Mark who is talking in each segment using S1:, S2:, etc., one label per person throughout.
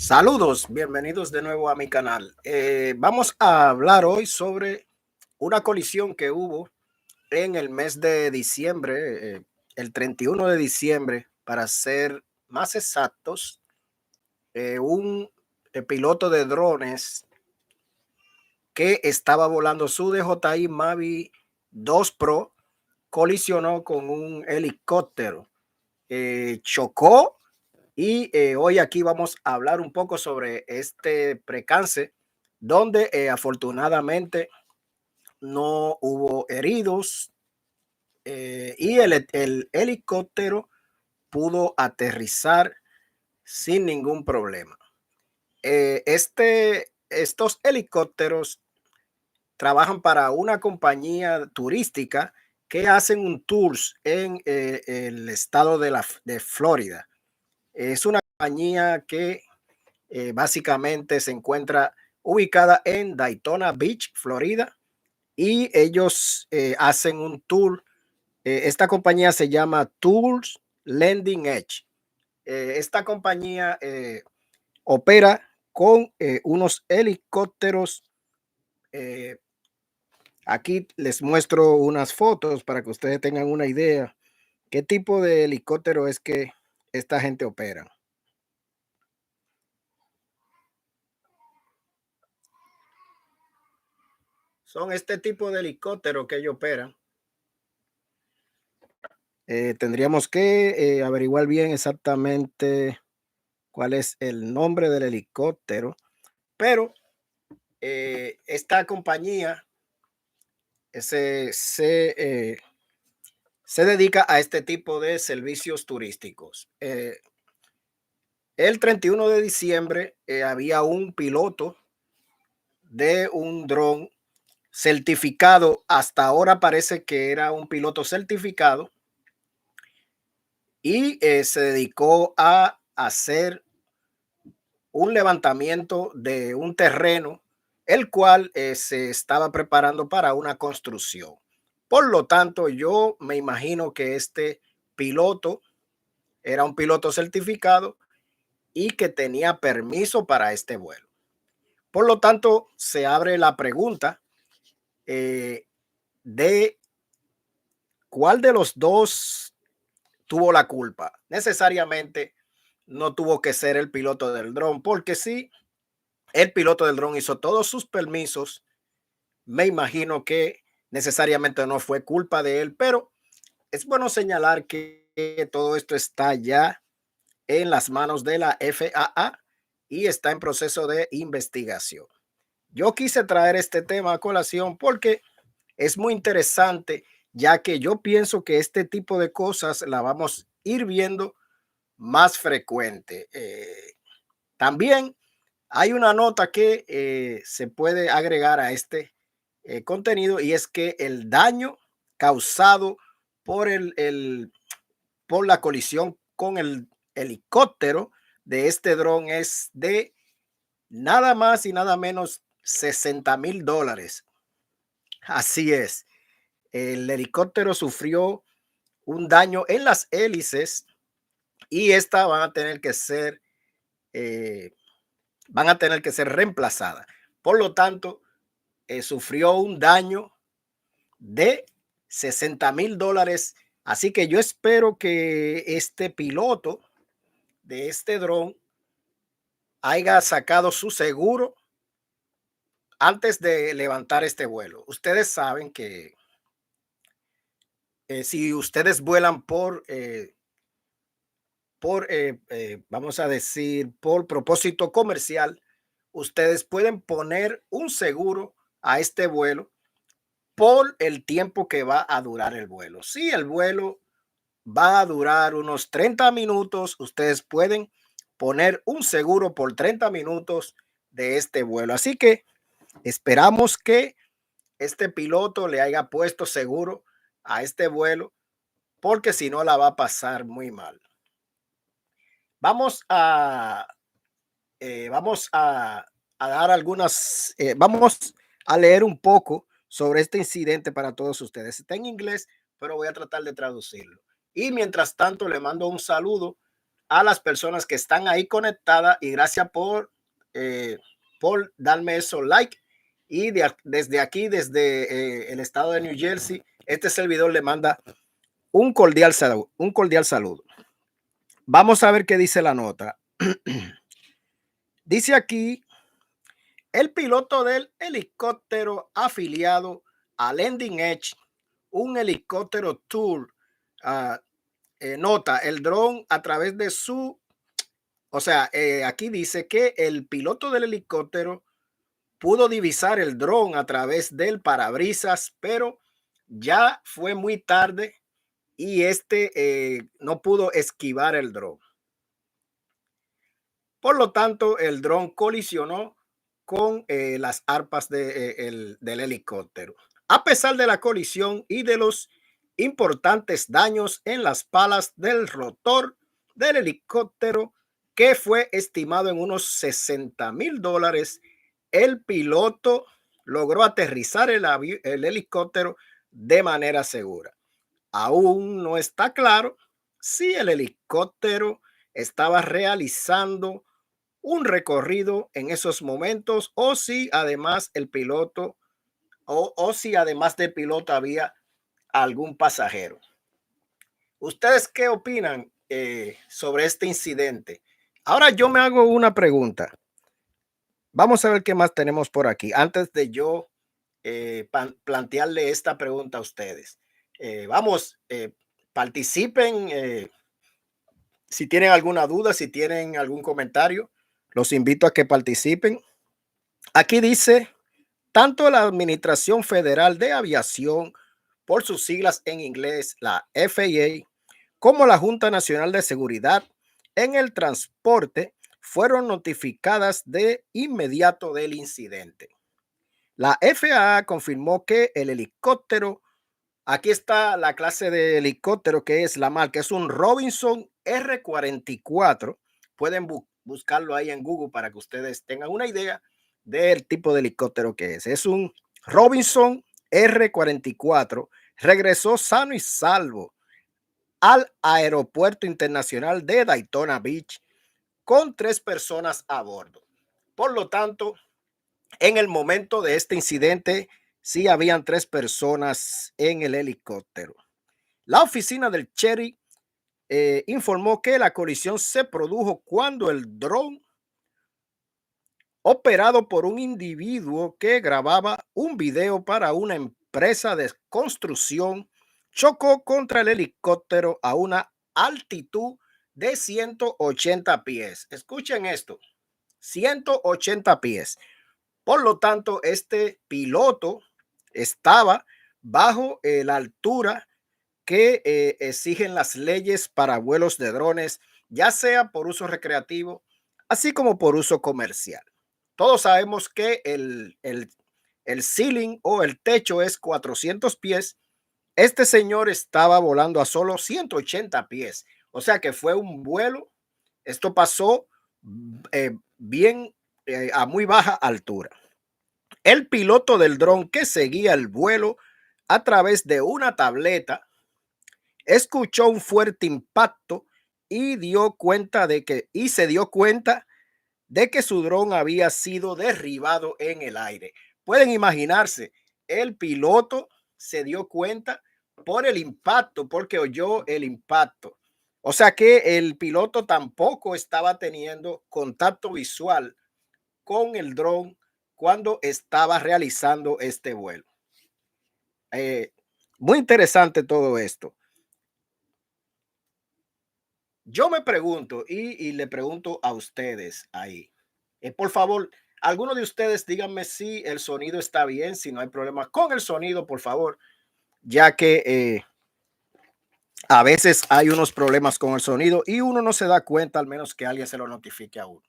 S1: Saludos, bienvenidos de nuevo a mi canal. Vamos a hablar hoy sobre una colisión que hubo en el mes de diciembre, el 31 de diciembre, para ser más exactos. Un piloto de drones que estaba volando su DJI Mavic 2 Pro colisionó con un helicóptero, chocó. Y hoy aquí vamos a hablar un poco sobre este percance, donde afortunadamente no hubo heridos, y el helicóptero pudo aterrizar sin ningún problema. Estos helicópteros trabajan para una compañía turística que hacen un tour en el estado de Florida. Es una compañía que básicamente se encuentra ubicada en Daytona Beach, Florida, y ellos hacen un tour. Esta compañía se llama Tours Landing Edge. Esta compañía opera con unos helicópteros. eh, Aquí les muestro unas fotos para que ustedes tengan una idea qué tipo de helicóptero es que esta gente opera. Son este tipo de helicóptero que ellos operan. Tendríamos que averiguar bien exactamente cuál es el nombre del helicóptero, pero esta compañía se dedica a este tipo de servicios turísticos. El 31 de diciembre había un piloto de un dron certificado. Hasta ahora parece que era un piloto certificado, y se dedicó a hacer un levantamiento de un terreno, el cual se estaba preparando para una construcción. Por lo tanto, yo me imagino que este piloto era un piloto certificado y que tenía permiso para este vuelo. Por lo tanto, se abre la pregunta eh, de cuál de los dos tuvo la culpa. Necesariamente no tuvo que ser el piloto del dron, porque si el piloto del dron hizo todos sus permisos, me imagino que necesariamente no fue culpa de él, pero es bueno señalar que todo esto está ya en las manos de la FAA y está en proceso de investigación. Yo quise traer este tema a colación porque es muy interesante, ya que yo pienso que este tipo de cosas la vamos a ir viendo más frecuente. También hay una nota que se puede agregar a este contenido, y es que el daño causado por por la colisión con el helicóptero de este dron es de nada más y nada menos $60,000. Así es, el helicóptero sufrió un daño en las hélices, y estas eh, van a tener que ser reemplazadas. Por lo tanto, sufrió un daño de $60,000. Así que yo espero que este piloto de este dron haya sacado su seguro antes de levantar este vuelo. Ustedes saben que si ustedes vuelan vamos a decir, por propósito comercial, ustedes pueden poner un seguro a este vuelo por el tiempo que va a durar el vuelo. Si el vuelo va a durar unos 30 minutos, ustedes pueden poner un seguro por 30 minutos de este vuelo. Así que esperamos que este piloto le haya puesto seguro a este vuelo, porque si no la va a pasar muy mal. Vamos a, vamos a dar algunas, vamos a leer un poco sobre este incidente para todos ustedes. Está en inglés, pero voy a tratar de traducirlo. Y mientras tanto, le mando un saludo a las personas que están ahí conectadas y gracias por darme eso like. Y desde aquí, desde el estado de New Jersey, este servidor le manda un cordial saludo. Vamos a ver qué dice la nota. Dice aquí, el piloto del helicóptero afiliado a Landing Edge, un helicóptero tour, nota el dron a través de su, aquí dice que el piloto del helicóptero pudo divisar el dron a través del parabrisas, pero ya fue muy tarde y no pudo esquivar el dron. Por lo tanto, el dron colisionó con las arpas del helicóptero. A pesar de la colisión y de los importantes daños en las palas del rotor del helicóptero, que fue estimado en unos $60,000, el piloto logró aterrizar el helicóptero de manera segura. Aún no está claro si el helicóptero estaba realizando un recorrido en esos momentos o si además el piloto o si además del piloto había algún pasajero. ¿Ustedes qué opinan sobre este incidente? Ahora yo me hago una pregunta. Vamos a ver qué más tenemos por aquí antes de yo plantearle esta pregunta a ustedes. Participen. Si tienen alguna duda, si tienen algún comentario, los invito a que participen. Aquí dice, tanto la Administración Federal de Aviación, por sus siglas en inglés, la FAA, como la Junta Nacional de Seguridad en el Transporte, fueron notificadas de inmediato del incidente. La FAA confirmó que el helicóptero, aquí está la clase de helicóptero que es la marca, es un Robinson R-44. Pueden buscarlo ahí en Google para que ustedes tengan una idea del tipo de helicóptero que es. Es un Robinson R-44. Regresó sano y salvo al Aeropuerto Internacional de Daytona Beach con 3 personas a bordo. Por lo tanto, en el momento de este incidente, sí habían 3 personas en el helicóptero. La oficina del sheriff informó que la colisión se produjo cuando el dron, operado por un individuo que grababa un video para una empresa de construcción, chocó contra el helicóptero a una altitud de 180 pies. Escuchen esto, 180 pies. Por lo tanto, este piloto estaba bajo la altura que exigen las leyes para vuelos de drones, ya sea por uso recreativo, así como por uso comercial. Todos sabemos que el ceiling o el techo es 400 pies. Este señor estaba volando a solo 180 pies. O sea que fue un vuelo. Esto pasó bien a muy baja altura. El piloto del dron que seguía el vuelo a través de una tableta escuchó un fuerte impacto y se dio cuenta de que su dron había sido derribado en el aire. Pueden imaginarse, el piloto se dio cuenta por el impacto, porque oyó el impacto. O sea que el piloto tampoco estaba teniendo contacto visual con el dron cuando estaba realizando este vuelo. Muy interesante todo esto. Yo me pregunto y le pregunto a ustedes ahí, por favor, alguno de ustedes díganme si el sonido está bien, si no hay problema con el sonido, por favor, ya que a veces hay unos problemas con el sonido y uno no se da cuenta, al menos que alguien se lo notifique a uno.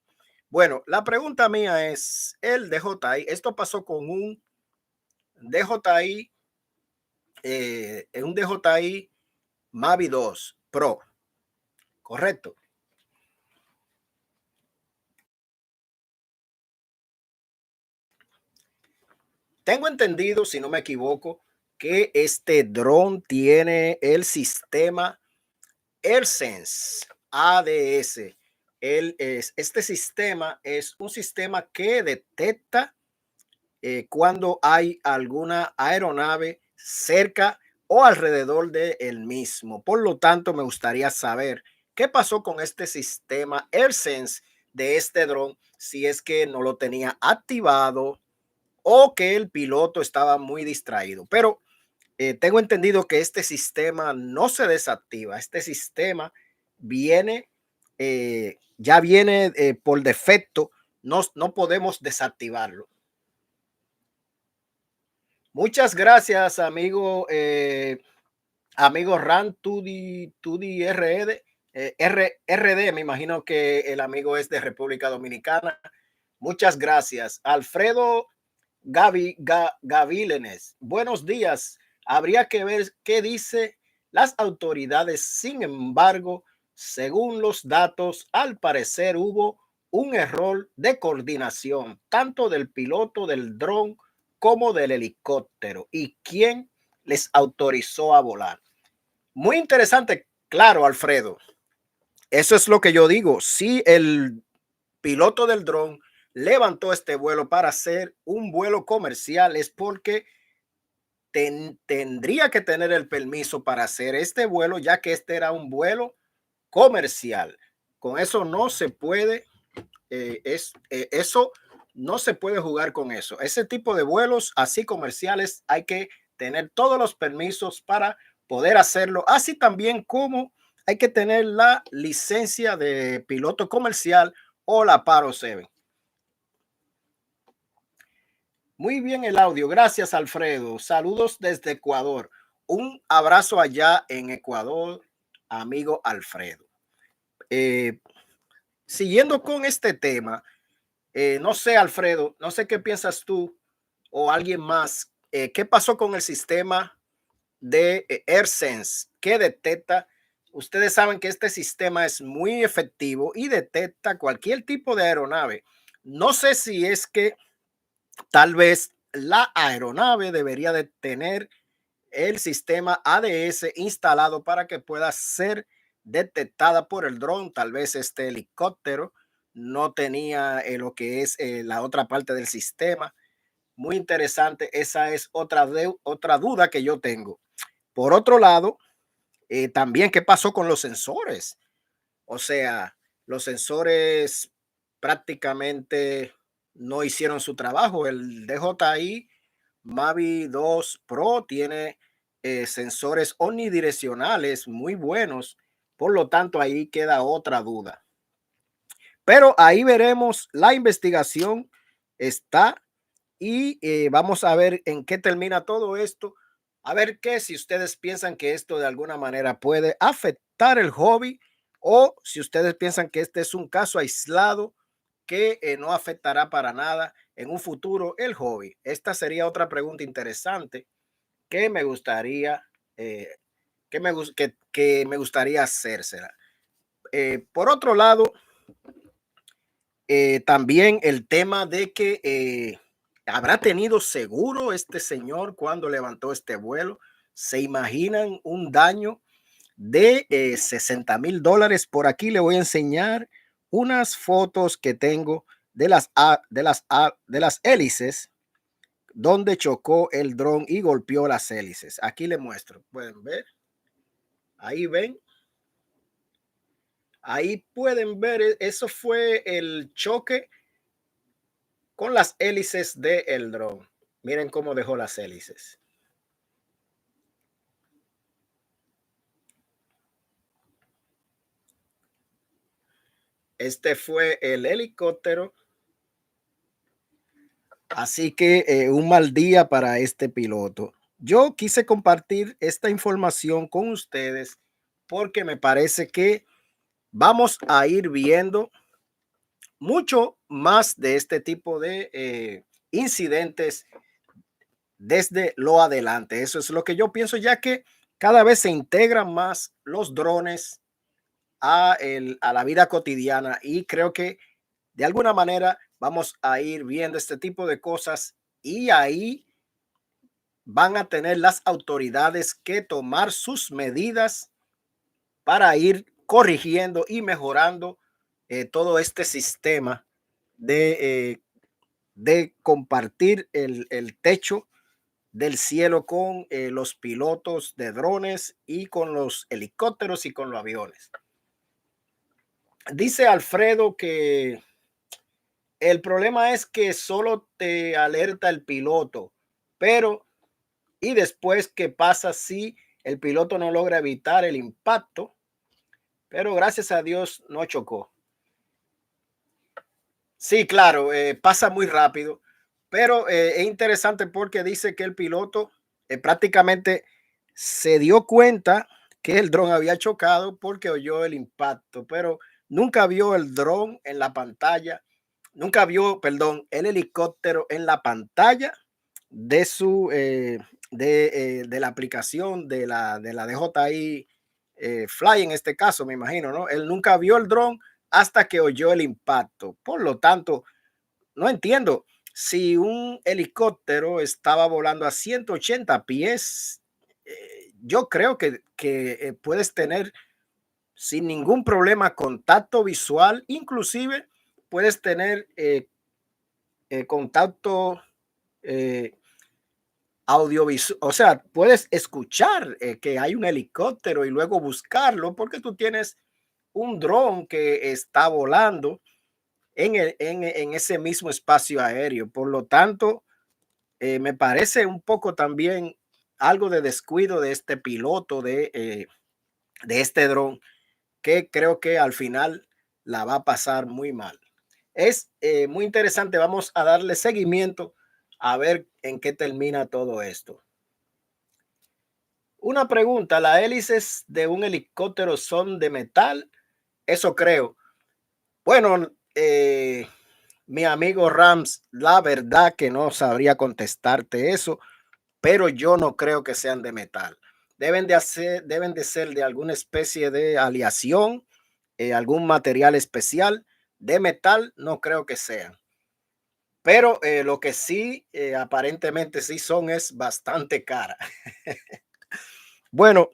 S1: Bueno, la pregunta mía es el DJI. Esto pasó con un DJI, un DJI Mavic 2 Pro, ¿correcto? Tengo entendido, si no me equivoco, que este dron tiene el sistema AirSense. ADS. Este sistema es un sistema que detecta cuando hay alguna aeronave cerca o alrededor de el mismo. Por lo tanto, me gustaría saber qué pasó con este sistema AirSense de este dron, si es que no lo tenía activado o que el piloto estaba muy distraído. Pero tengo entendido que este sistema no se desactiva. Este sistema viene, ya viene por defecto. No podemos desactivarlo. Muchas gracias, amigo, amigo Ran Tudi RD, RD. Me imagino que el amigo es de República Dominicana. Muchas gracias. Alfredo Gavilenes. Buenos días. Habría que ver qué dice las autoridades. Sin embargo, según los datos, al parecer hubo un error de coordinación, tanto del piloto del dron como del helicóptero. ¿Y quién les autorizó a volar? Muy interesante. Claro, Alfredo. Eso es lo que yo digo. Si el piloto del dron levantó este vuelo para hacer un vuelo comercial, es porque tendría que tener el permiso para hacer este vuelo, ya que este era un vuelo comercial. Con eso no se puede, eso no se puede jugar con eso. Ese tipo de vuelos así comerciales hay que tener todos los permisos para poder hacerlo, así también como hay que tener la licencia de piloto comercial o la Paro 7. Muy bien el audio. Gracias, Alfredo. Saludos desde Ecuador. Un abrazo allá en Ecuador, amigo Alfredo. Eh, Siguiendo con este tema, no sé, Alfredo, no sé qué piensas tú o alguien más. ¿Qué pasó con el sistema de AirSense que detecta? Ustedes saben que este sistema es muy efectivo y detecta cualquier tipo de aeronave. No sé si es que tal vez la aeronave debería de tener el sistema ADS instalado para que pueda ser detectada por el dron. Tal vez este helicóptero no tenía lo que es la otra parte del sistema. Muy interesante. Esa es otra duda que yo tengo. Por otro lado, también qué pasó con los sensores. O sea, los sensores prácticamente no hicieron su trabajo. El DJI Mavic 2 Pro tiene sensores omnidireccionales muy buenos. Por lo tanto, ahí queda otra duda. Pero ahí veremos, la investigación está y vamos a ver en qué termina todo esto. A ver qué si ustedes piensan que esto de alguna manera puede afectar el hobby o si ustedes piensan que este es un caso aislado que no afectará para nada en un futuro el hobby. Esta sería otra pregunta interesante que me gustaría que me gustaría hacérsela. Por otro lado, también el tema de que habrá tenido seguro este señor cuando levantó este vuelo. ¿Se imaginan un daño de $60,000? Por aquí le voy a enseñar unas fotos que tengo de las hélices donde chocó el dron y golpeó las hélices. Aquí le muestro. Pueden ver. Ahí ven. Ahí pueden ver. Eso fue el choque con las hélices del dron. Miren cómo dejó las hélices. Este fue el helicóptero. Así que un mal día para este piloto. Yo quise compartir esta información con ustedes porque me parece que vamos a ir viendo mucho más de este tipo de incidentes desde lo adelante. Eso es lo que yo pienso, ya que cada vez se integran más los drones a la vida cotidiana y creo que de alguna manera vamos a ir viendo este tipo de cosas y ahí van a tener las autoridades que tomar sus medidas para ir corrigiendo y mejorando todo este sistema de compartir el techo del cielo con los pilotos de drones y con los helicópteros y con los aviones. Dice Alfredo que el problema es que solo te alerta el piloto, pero y después, ¿qué pasa si el piloto no logra evitar el impacto? Pero gracias a Dios no chocó. Sí, claro, pasa muy rápido, pero es interesante porque dice que el piloto prácticamente se dio cuenta que el dron había chocado porque oyó el impacto, pero nunca vio el dron en la pantalla, nunca vio, perdón, el helicóptero en la pantalla de su de la aplicación de la DJI Fly en este caso, me imagino, ¿no? Él nunca vio el dron hasta que oyó el impacto. Por lo tanto, no entiendo si un helicóptero estaba volando a 180 pies. Yo creo que puedes tener sin ningún problema contacto visual, inclusive puedes tener contacto eh, audiovisual, o sea, puedes escuchar que hay un helicóptero y luego buscarlo porque tú tienes un dron que está volando en ese mismo espacio aéreo. Por lo tanto, me parece un poco también algo de descuido de este piloto de este dron, que creo que al final la va a pasar muy mal. Es muy interesante, vamos a darle seguimiento a ver en qué termina todo esto. Una pregunta, ¿las hélices de un helicóptero son de metal? Eso creo. Bueno, mi amigo Rams, la verdad que no sabría contestarte eso, pero yo no creo que sean de metal. Deben de ser de alguna especie de aleación, algún material especial. De metal no creo que sean. Pero lo que sí, aparentemente sí son, es bastante cara. Bueno,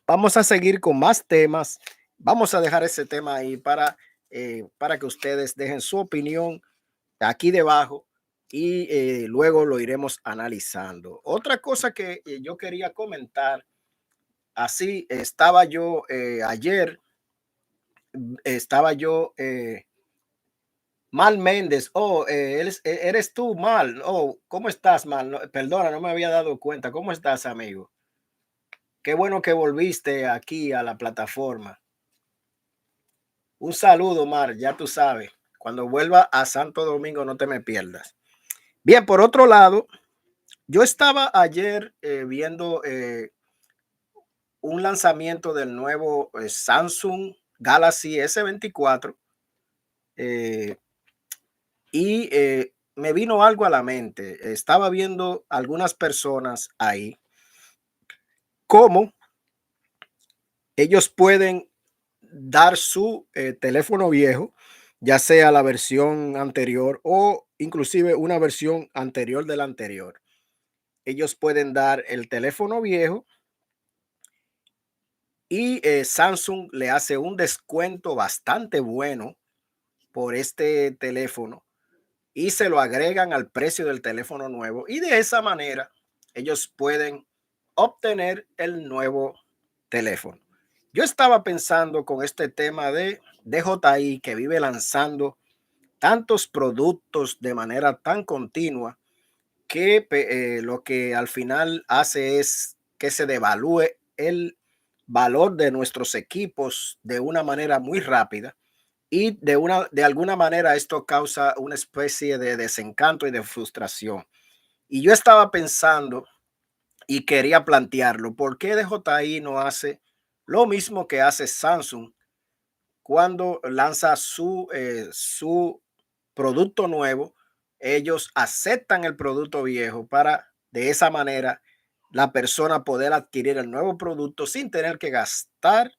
S1: vamos a seguir con más temas. Vamos a dejar ese tema ahí para que ustedes dejen su opinión aquí debajo y luego lo iremos analizando. Otra cosa que yo quería comentar, así estaba yo ayer, estaba yo, Mal Méndez, oh, eres tú, Mal, oh, ¿cómo estás, Mal? Perdona, no me había dado cuenta, ¿cómo estás, amigo? Qué bueno que volviste aquí a la plataforma. Un saludo, Mar, ya tú sabes, cuando vuelva a Santo Domingo no te me pierdas. Bien, por otro lado, yo estaba ayer viendo un lanzamiento del nuevo Samsung Galaxy S24 eh, y me vino algo a la mente. Estaba viendo algunas personas ahí, cómo ellos pueden dar su teléfono viejo, ya sea la versión anterior o inclusive una versión anterior de la anterior. Ellos pueden dar el teléfono viejo y Samsung le hace un descuento bastante bueno por este teléfono y se lo agregan al precio del teléfono nuevo y de esa manera ellos pueden obtener el nuevo teléfono. Yo estaba pensando con este tema de DJI que vive lanzando tantos productos de manera tan continua que lo que al final hace es que se devalúe el valor de nuestros equipos de una manera muy rápida y de alguna manera esto causa una especie de desencanto y de frustración. Y yo estaba pensando y quería plantearlo, ¿por qué DJI no hace lo mismo que hace Samsung cuando lanza su producto nuevo? Ellos aceptan el producto viejo para de esa manera la persona poder adquirir el nuevo producto sin tener que gastar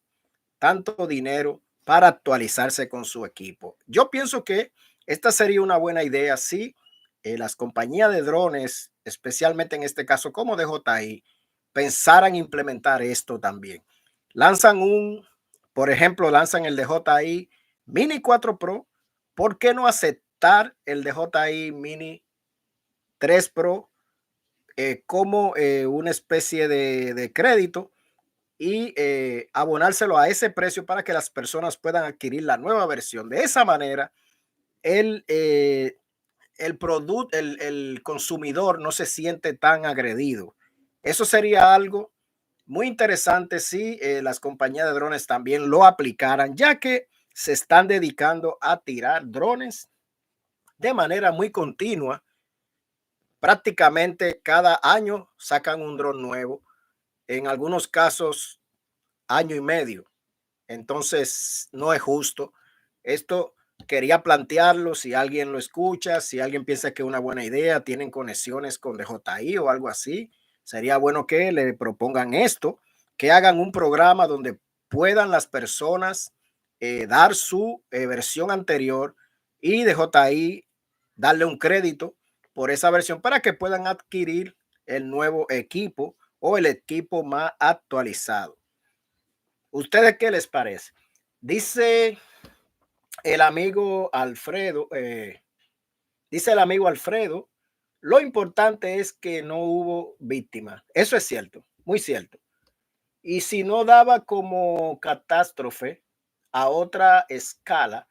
S1: tanto dinero para actualizarse con su equipo. Yo pienso que esta sería una buena idea si las compañías de drones, especialmente en este caso como DJI, pensaran implementar esto también. Lanzan un por ejemplo, lanzan el DJI Mini 4 Pro, ¿por qué no aceptar el DJI Mini 3 Pro como una especie de crédito y abonárselo a ese precio para que las personas puedan adquirir la nueva versión? De esa manera, el, eh, el producto, el consumidor no se siente tan agredido. Eso sería algo muy interesante si las compañías de drones también lo aplicaran, ya que se están dedicando a tirar drones de manera muy continua. Prácticamente cada año sacan un dron nuevo, en algunos casos año y medio. Entonces, no es justo. Esto quería plantearlo, si alguien lo escucha, si alguien piensa que es una buena idea, tienen conexiones con DJI o algo así, sería bueno que le propongan esto, que hagan un programa donde puedan las personas dar su versión anterior y DJI darle un crédito por esa versión para que puedan adquirir el nuevo equipo o el equipo más actualizado. ¿Ustedes qué les parece? Dice el amigo Alfredo, dice el amigo Alfredo, lo importante es que no hubo víctimas. Eso es cierto, muy cierto. Y si no daba como catástrofe a otra escala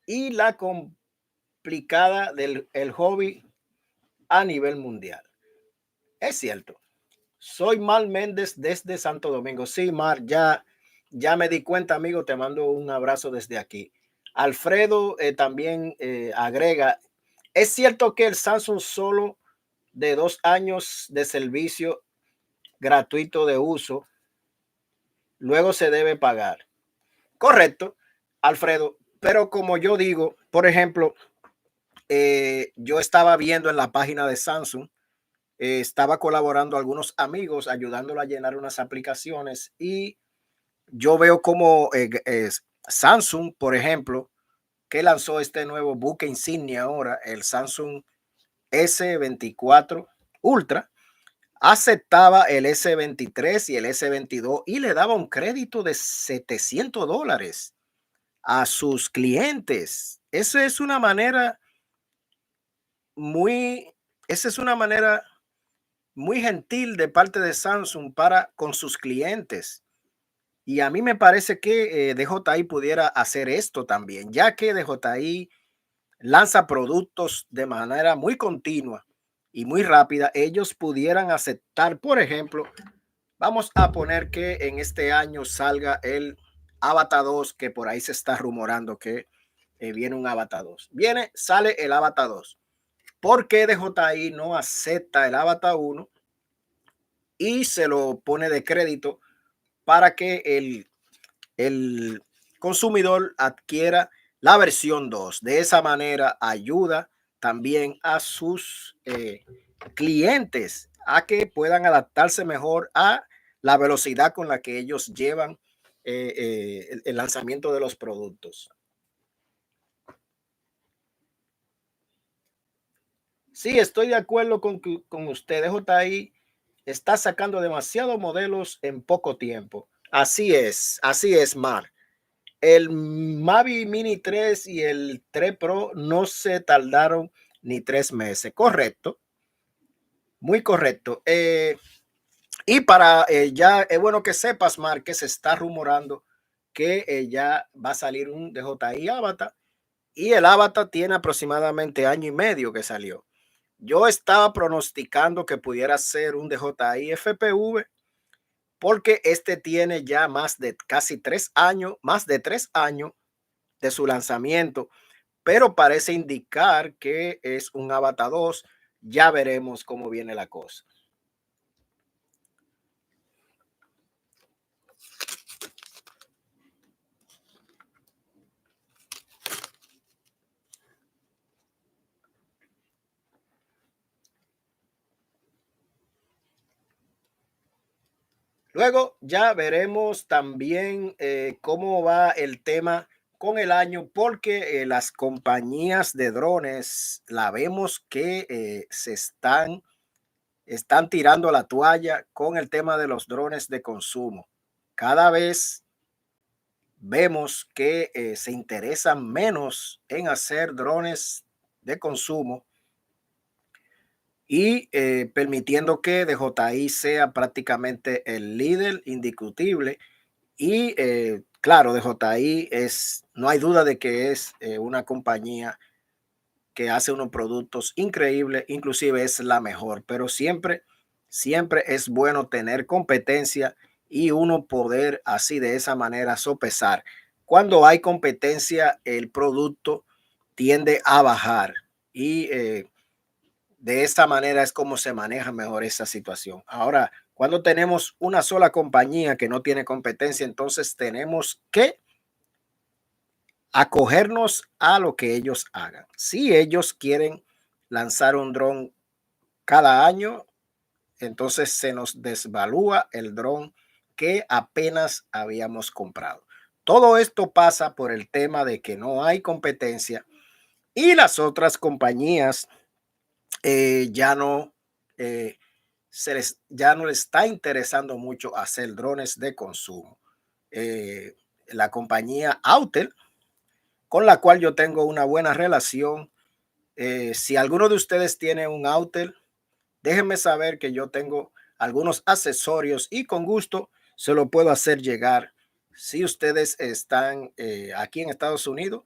S1: y la complicada del el hobby a nivel mundial. Es cierto. Soy Mar Méndez desde Santo Domingo. Sí, Mar, ya me di cuenta, amigo. Te mando un abrazo desde aquí. Alfredo también agrega, es cierto que el Samsung solo de 2 años de servicio gratuito de uso, luego se debe pagar. Correcto, Alfredo. Pero como yo digo, por ejemplo, yo estaba viendo en la página de Samsung, estaba colaborando a algunos amigos, ayudándolo a llenar unas aplicaciones y yo veo como Samsung, por ejemplo, que lanzó este nuevo buque insignia ahora, el Samsung S24 Ultra, aceptaba el S23 y el S22 y le daba un crédito de $700 a sus clientes. Eso es una manera muy, esa es una manera muy gentil de parte de Samsung para con sus clientes. Y a mí me parece que DJI pudiera hacer esto también, ya que DJI lanza productos de manera muy continua y muy rápida. Ellos pudieran aceptar, por ejemplo, vamos a poner que en este año salga el Avatar 2, que por ahí se está rumorando que viene un Avatar 2. Sale el Avatar 2. ¿Por qué DJI no acepta el Avatar 1 y se lo pone de crédito para que el consumidor adquiera la versión 2? De esa manera ayuda también a sus clientes a que puedan adaptarse mejor a la velocidad con la que ellos llevan el lanzamiento de los productos. Sí, estoy de acuerdo con usted. DJI está sacando demasiados modelos en poco tiempo. Así es, Mar. El Mavi Mini 3 y el 3 Pro no se tardaron ni 3 meses. Correcto, muy correcto. Y para ya es bueno que sepas, Mar, que se está rumorando que ya va a salir un DJI Avatar y el Avatar tiene aproximadamente año y medio que salió. Yo estaba pronosticando que pudiera ser un DJI FPV porque este tiene ya más de casi 3 años, más de 3 años de su lanzamiento, pero parece indicar que es un Avatar 2. Ya veremos cómo viene la cosa. Luego ya veremos también cómo va el tema con el año, porque las compañías de drones la vemos que están tirando la toalla con el tema de los drones de consumo. Cada vez vemos que se interesan menos en hacer drones de consumo y permitiendo que DJI sea prácticamente el líder indiscutible. Y claro, DJI no hay duda de que es una compañía que hace unos productos increíbles, inclusive es la mejor, pero siempre es bueno tener competencia y uno poder así de esa manera sopesar. Cuando hay competencia, el producto tiende a bajar y de esta manera es como se maneja mejor esa situación. Ahora, cuando tenemos una sola compañía que no tiene competencia, entonces tenemos que acogernos a lo que ellos hagan. Si ellos quieren lanzar un dron cada año, entonces se nos desvalúa el dron que apenas habíamos comprado. Todo esto pasa por el tema de que no hay competencia y las otras compañías ya no eh, ya no les está interesando mucho hacer drones de consumo. La compañía Autel, con la cual yo tengo una buena relación. Si alguno de ustedes tiene un Autel, déjenme saber que yo tengo algunos accesorios y con gusto se lo puedo hacer llegar. Si ustedes están aquí en Estados Unidos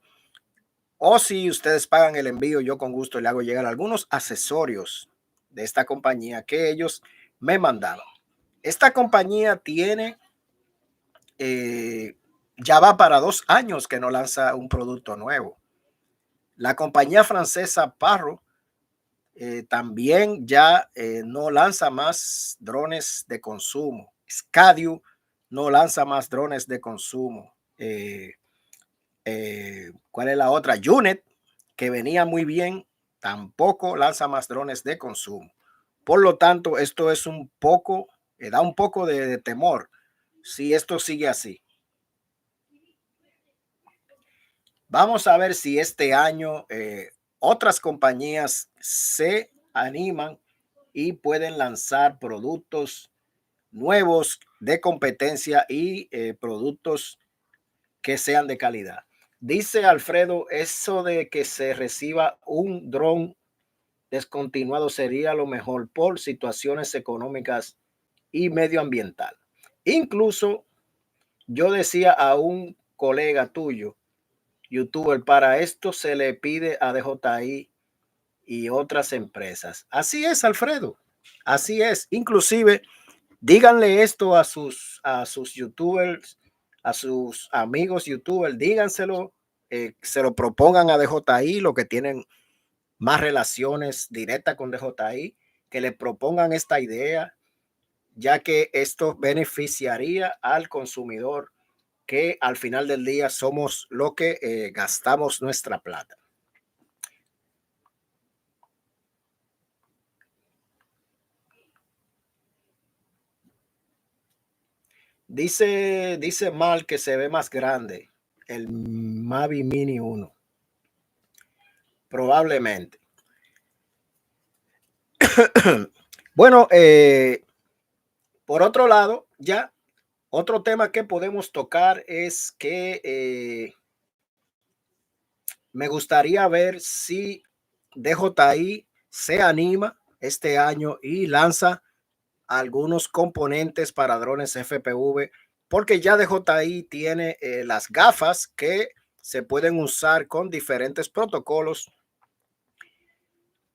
S1: o si ustedes pagan el envío, yo con gusto le hago llegar algunos accesorios de esta compañía que ellos me mandaron. Esta compañía tiene, ya va para 2 años que no lanza un producto nuevo. La compañía francesa Parro también ya no lanza más drones de consumo. Scadio no lanza más drones de consumo. ¿Cuál es la otra? Junet, que venía muy bien, tampoco lanza más drones de consumo. Por lo tanto, esto es un poco, da un poco de temor si esto sigue así. Vamos a ver si este año otras compañías se animan y pueden lanzar productos nuevos de competencia y productos que sean de calidad. Dice Alfredo, eso de que se reciba un dron descontinuado sería lo mejor por situaciones económicas y medioambiental. Incluso yo decía a un colega tuyo, youtuber, para esto se le pide a DJI y otras empresas. Así es, Alfredo. Así es. Inclusive, díganle esto a sus youtubers, a sus amigos youtubers, díganselo, se lo propongan a DJI, lo que tienen más relaciones directas con DJI, que le propongan esta idea, ya que esto beneficiaría al consumidor, que al final del día somos lo que gastamos nuestra plata. Dice Mal que se ve más grande el Mavi Mini 1. Probablemente. Bueno, por otro lado, ya otro tema que podemos tocar es que me gustaría ver si DJI se anima este año y lanza algunos componentes para drones FPV, porque ya DJI tiene las gafas que se pueden usar con diferentes protocolos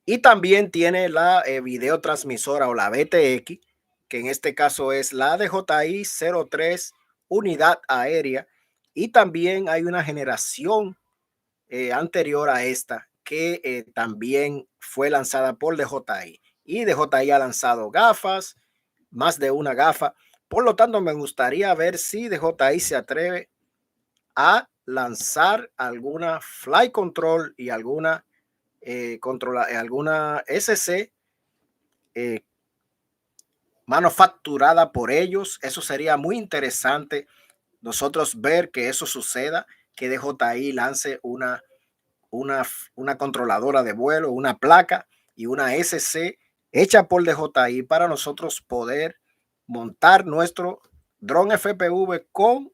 S1: y también tiene la videotransmisora o la VTX, que en este caso es la DJI 03 unidad aérea, y también hay una generación anterior a esta que también fue lanzada por DJI, y DJI ha lanzado gafas, más de una gafa. Por lo tanto, me gustaría ver si DJI se atreve a lanzar alguna flight control y alguna alguna SC eh, manufacturada por ellos. Eso sería muy interesante nosotros ver que eso suceda, que DJI lance una controladora de vuelo, una placa y una SC hecha por DJI para nosotros poder montar nuestro dron FPV con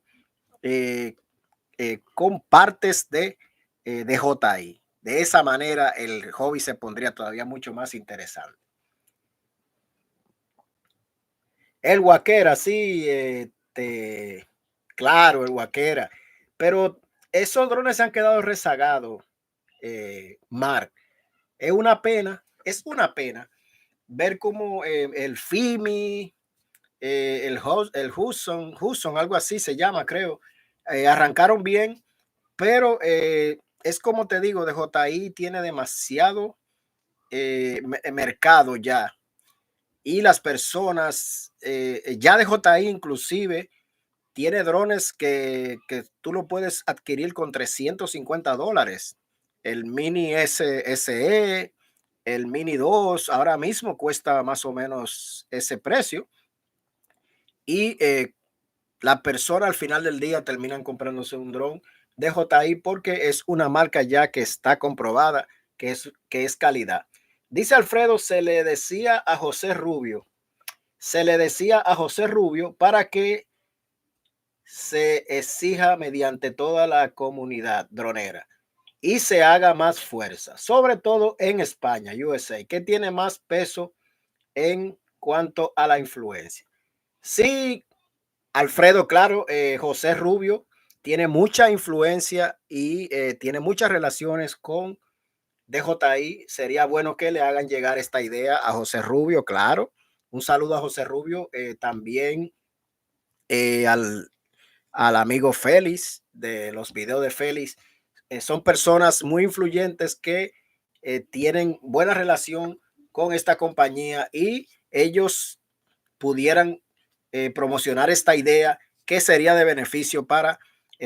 S1: con partes de DJI. De esa manera el hobby se pondría todavía mucho más interesante. El Guaquera, sí, claro, el Guaquera, pero esos drones se han quedado rezagados, Mark. Es una pena ver cómo el FIMI, el Hudson, algo así se llama, creo, arrancaron bien, pero es como te digo, DJI tiene demasiado mercado ya, y las personas, ya DJI inclusive tiene drones que tú lo puedes adquirir con $350. El Mini SE, el Mini 2, ahora mismo cuesta más o menos ese precio. Y la persona al final del día terminan comprándose un dron de DJI porque es una marca ya que está comprobada que es calidad. Dice Alfredo, se le decía a José Rubio para que se exija mediante toda la comunidad dronera y se haga más fuerza, sobre todo en España, USA, que tiene más peso en cuanto a la influencia. Sí, Alfredo, claro, José Rubio tiene mucha influencia y tiene muchas relaciones con DJI. Sería bueno que le hagan llegar esta idea a José Rubio, claro. Un saludo a José Rubio, también al amigo Félix de los videos de Félix. Son personas muy influyentes que tienen buena relación con esta compañía y ellos pudieran promocionar esta idea que sería de beneficio para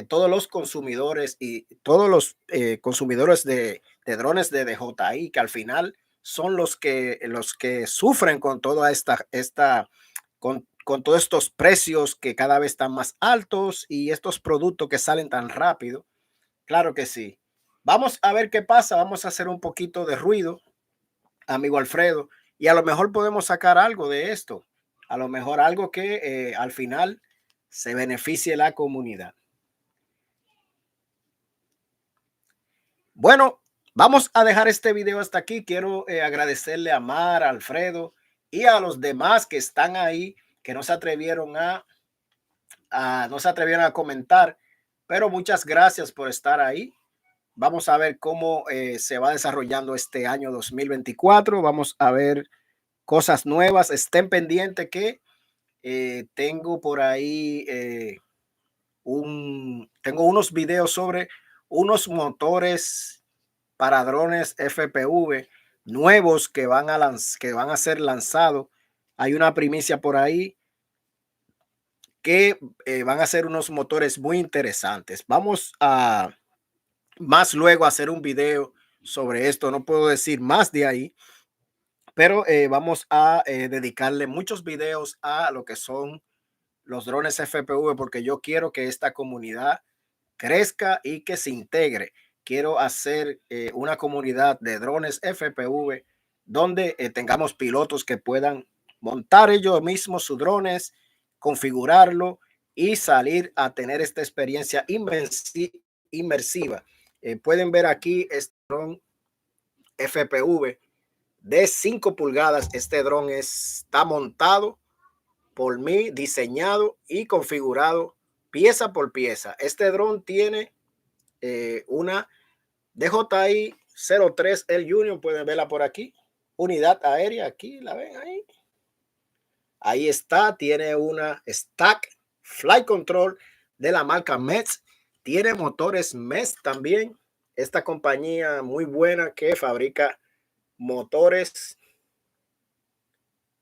S1: todos los consumidores y todos los consumidores de drones de DJI, que al final son los que sufren con toda con todos estos precios que cada vez están más altos y estos productos que salen tan rápido. Claro que sí. Vamos a ver qué pasa. Vamos a hacer un poquito de ruido, amigo Alfredo, y a lo mejor podemos sacar algo de esto. A lo mejor algo que al final se beneficie la comunidad. Bueno, vamos a dejar este video hasta aquí. Quiero agradecerle a Mar, a Alfredo y a los demás que están ahí, que no se atrevieron no se atrevieron a comentar, pero muchas gracias por estar ahí. Vamos a ver cómo se va desarrollando este año 2024. Vamos a ver cosas nuevas. Estén pendientes que tengo por ahí tengo unos videos sobre unos motores para drones FPV nuevos que que van a ser lanzados. Hay una primicia por ahí que van a ser unos motores muy interesantes. Vamos a más luego hacer un video sobre esto. No puedo decir más de ahí, pero vamos a dedicarle muchos videos a lo que son los drones FPV porque yo quiero que esta comunidad crezca y que se integre. Quiero hacer una comunidad de drones FPV donde tengamos pilotos que puedan montar ellos mismos sus drones, configurarlo y salir a tener esta experiencia inmersiva. Pueden ver aquí este dron FPV de 5 pulgadas. Este dron está montado por mí, diseñado y configurado pieza por pieza. Este dron tiene una DJI 03L Union, pueden verla por aquí. Unidad aérea, aquí la ven ahí. Ahí está, tiene una Stack Flight Control de la marca Metz. Tiene motores Metz también. Esta compañía muy buena que fabrica motores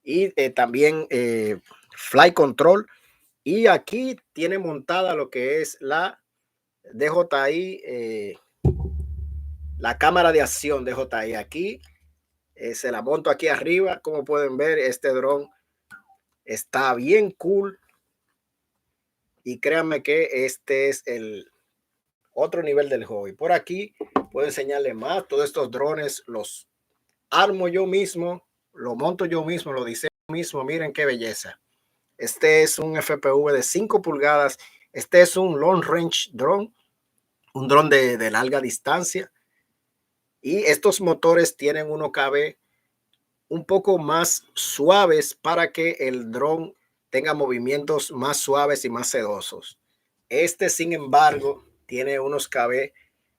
S1: y también Flight Control. Y aquí tiene montada lo que es la DJI, la cámara de acción DJI. Aquí se la monto aquí arriba. Como pueden ver, este dron está bien cool. Y créanme que este es el otro nivel del hobby. Por aquí puedo enseñarles más. Todos estos drones los armo yo mismo, lo monto yo mismo, lo diseño yo mismo. Miren qué belleza. Este es un FPV de 5 pulgadas. Este es un long range drone. un dron de larga distancia. Y estos motores tienen unos KB un poco más suaves para que el dron tenga movimientos más suaves y más sedosos. Este, sin embargo, tiene unos KB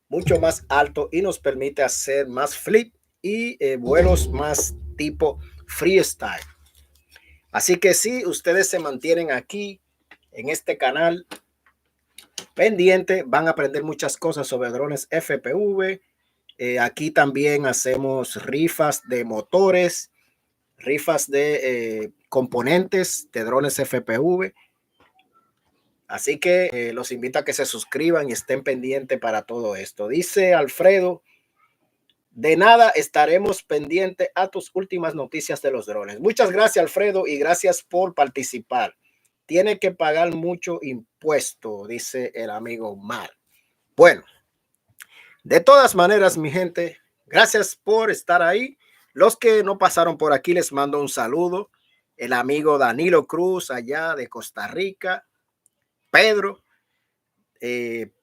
S1: mucho más altos y nos permite hacer más flip y vuelos más tipo freestyle. Así que si ustedes se mantienen aquí en este canal pendiente, van a aprender muchas cosas sobre drones FPV. Aquí también hacemos rifas de motores, rifas de componentes de drones FPV. Así que los invito a que se suscriban y estén pendientes para todo esto. Dice Alfredo, de nada, estaremos pendientes a tus últimas noticias de los drones. Muchas gracias, Alfredo, y gracias por participar. Tiene que pagar mucho impuesto, dice el amigo Mar. Bueno, de todas maneras, mi gente, gracias por estar ahí. Los que no pasaron por aquí, les mando un saludo. El amigo Danilo Cruz, allá de Costa Rica. Pedro,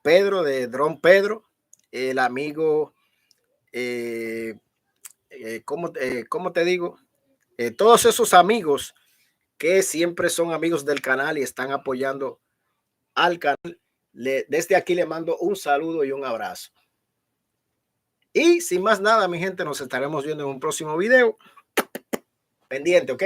S1: Pedro de Dron Pedro. El amigo, ¿cómo te digo? Todos esos amigos que siempre son amigos del canal y están apoyando al canal. Desde aquí le mando un saludo y un abrazo. Y sin más nada, mi gente, nos estaremos viendo en un próximo video. Pendiente, ¿ok?